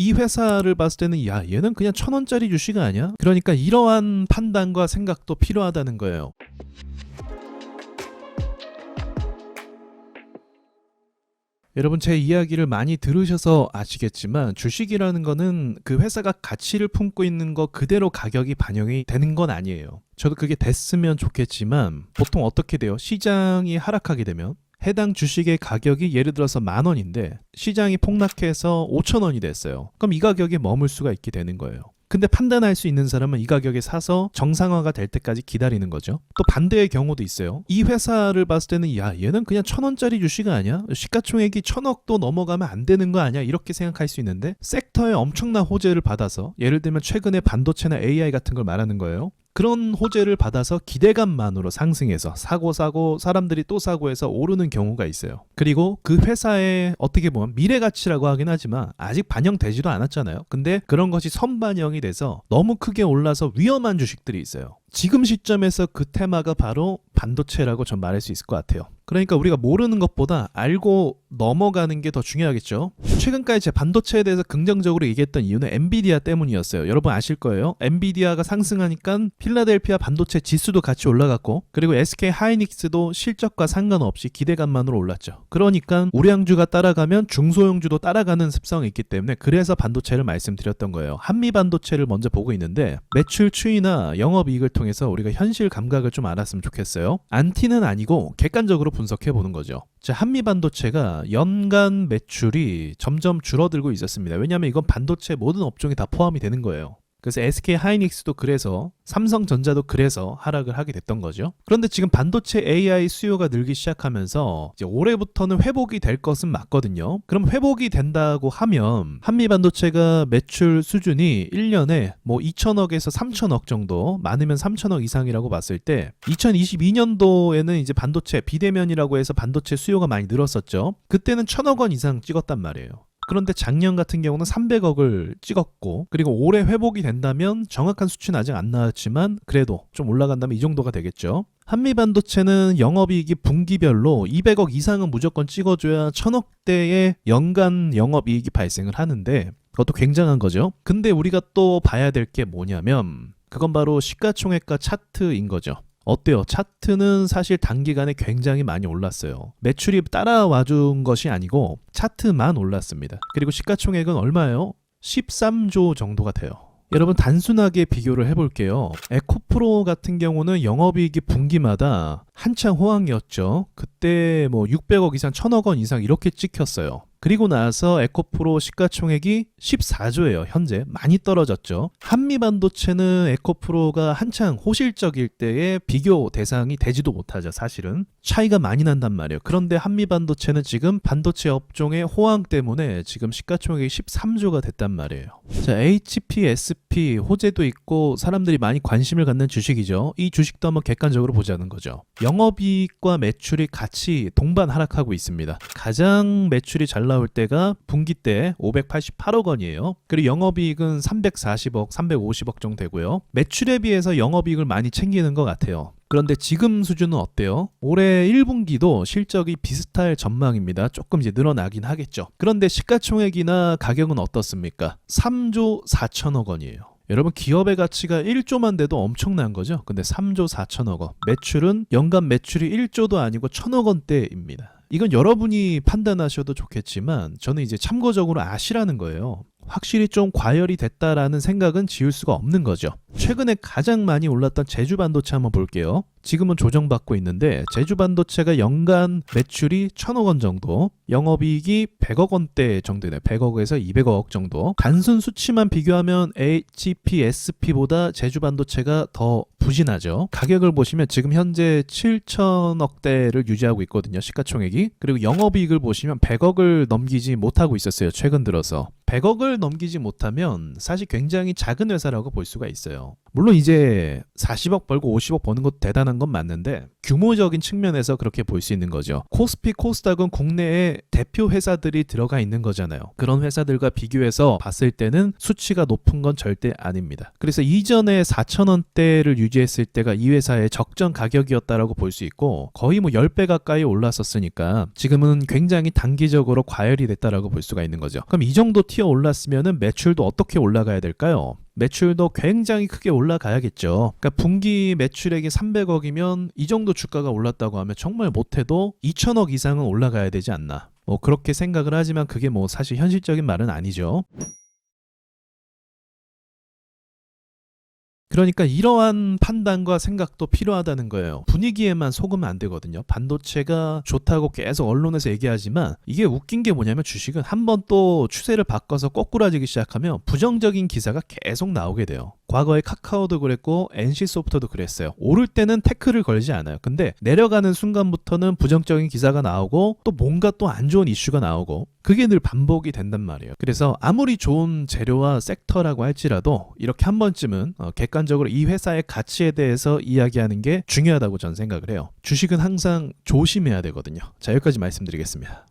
이 회사를 봤을 때는 야, 얘는 그냥 1,000원짜리 주식 아니야? 그러니까 이러한 판단과 생각도 필요하다는 거예요. 여러분, 제 이야기를 많이 들으셔서 아시겠지만 주식이라는 거는 그 회사가 가치를 품고 있는 거 그대로 가격이 반영이 되는 건 아니에요. 저도 그게 됐으면 좋겠지만 보통 어떻게 돼요? 시장이 하락하게 되면 해당 주식의 가격이 예를 들어서 10,000원인데 시장이 폭락해서 5,000원이 됐어요. 그럼 이 가격에 머물 수가 있게 되는 거예요. 근데 판단할 수 있는 사람은 이 가격에 사서 정상화가 될 때까지 기다리는 거죠. 또 반대의 경우도 있어요. 이 회사를 봤을 때는 야, 얘는 그냥 1,000원짜리 주식 아니야? 시가총액이 1,000억도 넘어가면 안 되는 거 아니야? 이렇게 생각할 수 있는데 섹터에 엄청난 호재를 받아서 예를 들면 최근에 반도체나 AI 같은 걸 말하는 거예요. 그런 호재를 받아서 기대감만으로 상승해서 사고 사람들이 또 사고 해서 오르는 경우가 있어요. 그리고 그 회사의 어떻게 보면 미래 가치라고 하긴 하지만 아직 반영되지도 않았잖아요. 근데 그런 것이 선반영이 돼서 너무 크게 올라서 위험한 주식들이 있어요. 지금 시점에서 그 테마가 바로 반도체라고 전 말할 수 있을 것 같아요. 그러니까 우리가 모르는 것보다 알고 넘어가는 게 더 중요하겠죠. 최근까지 제 반도체에 대해서 긍정적으로 얘기했던 이유는 엔비디아 때문이었어요. 여러분 아실 거예요. 엔비디아가 상승하니까 필라델피아 반도체 지수도 같이 올라갔고, 그리고 SK 하이닉스도 실적과 상관없이 기대감만으로 올랐죠. 그러니까 우량주가 따라가면 중소형주도 따라가는 습성이 있기 때문에 그래서 반도체를 말씀드렸던 거예요. 한미 반도체를 먼저 보고 있는데 매출 추이나 영업이익을 통해서 우리가 현실 감각을 좀 알았으면 좋겠어요. 안티는 아니고 객관적으로 분석해 보는 거죠. 자, 한미 반도체가 연간 매출이 점점 줄어들고 있었습니다. 왜냐하면 이건 반도체 모든 업종이 다 포함이 되는 거예요. 그래서 SK 하이닉스도 그래서 삼성전자도 그래서 하락을 하게 됐던 거죠. 그런데 지금 반도체 AI 수요가 늘기 시작하면서 이제 올해부터는 회복이 될 것은 맞거든요. 그럼 회복이 된다고 하면 한미 반도체가 매출 수준이 1년에 뭐 2,000억에서 3,000억 정도, 많으면 3,000억 이상이라고 봤을 때 2022년도에는 이제 반도체 비대면이라고 해서 반도체 수요가 많이 늘었었죠. 그때는 1,000억 원 이상 찍었단 말이에요. 그런데 작년 같은 경우는 300억을 찍었고, 그리고 올해 회복이 된다면 정확한 수치는 아직 안 나왔지만 그래도 좀 올라간다면 이 정도가 되겠죠. 한미반도체는 영업이익이 분기별로 200억 이상은 무조건 찍어줘야 1,000억대의 연간 영업이익이 발생을 하는데 그것도 굉장한 거죠. 근데 우리가 또 봐야 될 게 뭐냐면 그건 바로 시가총액과 차트인 거죠. 어때요? 차트는 사실 단기간에 굉장히 많이 올랐어요. 매출이 따라와 준 것이 아니고 차트만 올랐습니다. 그리고 시가총액은 얼마예요? 13조 정도가 돼요. 여러분 단순하게 비교를 해볼게요. 에코프로 같은 경우는 영업이익이 분기마다 한창 호황이었죠. 그때 뭐 600억 이상 1,000억 원 이상 이렇게 찍혔어요. 그리고 나서 에코프로 시가총액이 14조예요. 현재 많이 떨어졌죠. 한미반도체는 에코프로가 한창 호실적일 때의 비교 대상이 되지도 못하죠. 사실은 차이가 많이 난단 말이에요. 그런데 한미반도체는 지금 반도체 업종의 호황 때문에 지금 시가총액이 13조가 됐단 말이에요. 자, HPSP 호재도 있고 사람들이 많이 관심을 갖는 주식이죠. 이 주식도 한번 객관적으로 보자는 거죠. 영업이익과 매출이 같이 동반 하락하고 있습니다. 가장 매출이 잘 나올 때가 분기 때 588억 원이에요. 그리고 영업이익은 340억, 350억 정도 되고요. 매출에 비해서 영업이익을 많이 챙기는 것 같아요. 그런데 지금 수준은 어때요? 올해 1분기도 실적이 비슷할 전망입니다. 조금 이제 늘어나긴 하겠죠. 그런데 시가총액이나 가격은 어떻습니까? 3조 4천억 원이에요. 여러분 기업의 가치가 1조만 돼도 엄청난 거죠. 근데 3조 4천억 원. 매출은 연간 매출이 1조도 아니고 1,000억 원대입니다. 이건 여러분이 판단하셔도 좋겠지만 저는 이제 참고적으로 아시라는 거예요. 확실히 좀 과열이 됐다라는 생각은 지울 수가 없는 거죠. 최근에 가장 많이 올랐던 제주반도체 한번 볼게요. 지금은 조정받고 있는데 제주반도체가 연간 매출이 1,000억 원 정도, 영업이익이 100억 원대 정도네요. 100억에서 200억 정도. 단순 수치만 비교하면 HPSP보다 제주반도체가 더 부진하죠. 가격을 보시면 지금 현재 7천억대를 유지하고 있거든요. 시가총액이. 그리고 영업이익을 보시면 100억을 넘기지 못하고 있었어요. 최근 들어서. 100억을 넘기지 못하면 사실 굉장히 작은 회사라고 볼 수가 있어요. 물론 이제 40억 벌고 50억 버는 것도 대단한 건 맞는데 규모적인 측면에서 그렇게 볼 수 있는 거죠. 코스피, 코스닥은 국내에 대표 회사들이 들어가 있는 거잖아요. 그런 회사들과 비교해서 봤을 때는 수치가 높은 건 절대 아닙니다. 그래서 이전에 4,000원대를 유지했을 때가 이 회사의 적정 가격이었다라고 볼 수 있고 거의 뭐 10배 가까이 올랐었으니까 지금은 굉장히 단기적으로 과열이 됐다라고 볼 수가 있는 거죠. 그럼 이 정도 튀어 올랐으면은 매출도 어떻게 올라가야 될까요? 매출도 굉장히 크게 올라가야겠죠. 그러니까 분기 매출액이 300억이면 이 정도 주가가 올랐다고 하면 정말 못해도 2천억 이상은 올라가야 되지 않나. 뭐 그렇게 생각을 하지만 그게 뭐 사실 현실적인 말은 아니죠. 그러니까 이러한 판단과 생각도 필요하다는 거예요. 분위기에만 속으면 안 되거든요. 반도체가 좋다고 계속 언론에서 얘기하지만 이게 웃긴 게 뭐냐면 주식은 한번 또 추세를 바꿔서 거꾸라지기 시작하면 부정적인 기사가 계속 나오게 돼요. 과거에 카카오도 그랬고 NC소프트도 그랬어요. 오를 때는 태클을 걸지 않아요. 근데 내려가는 순간부터는 부정적인 기사가 나오고 또 뭔가 또 안 좋은 이슈가 나오고 그게 늘 반복이 된단 말이에요. 그래서 아무리 좋은 재료와 섹터라고 할지라도 이렇게 한 번쯤은 객관적으로 이 회사의 가치에 대해서 이야기하는 게 중요하다고 저는 생각을 해요. 주식은 항상 조심해야 되거든요. 자, 여기까지 말씀드리겠습니다.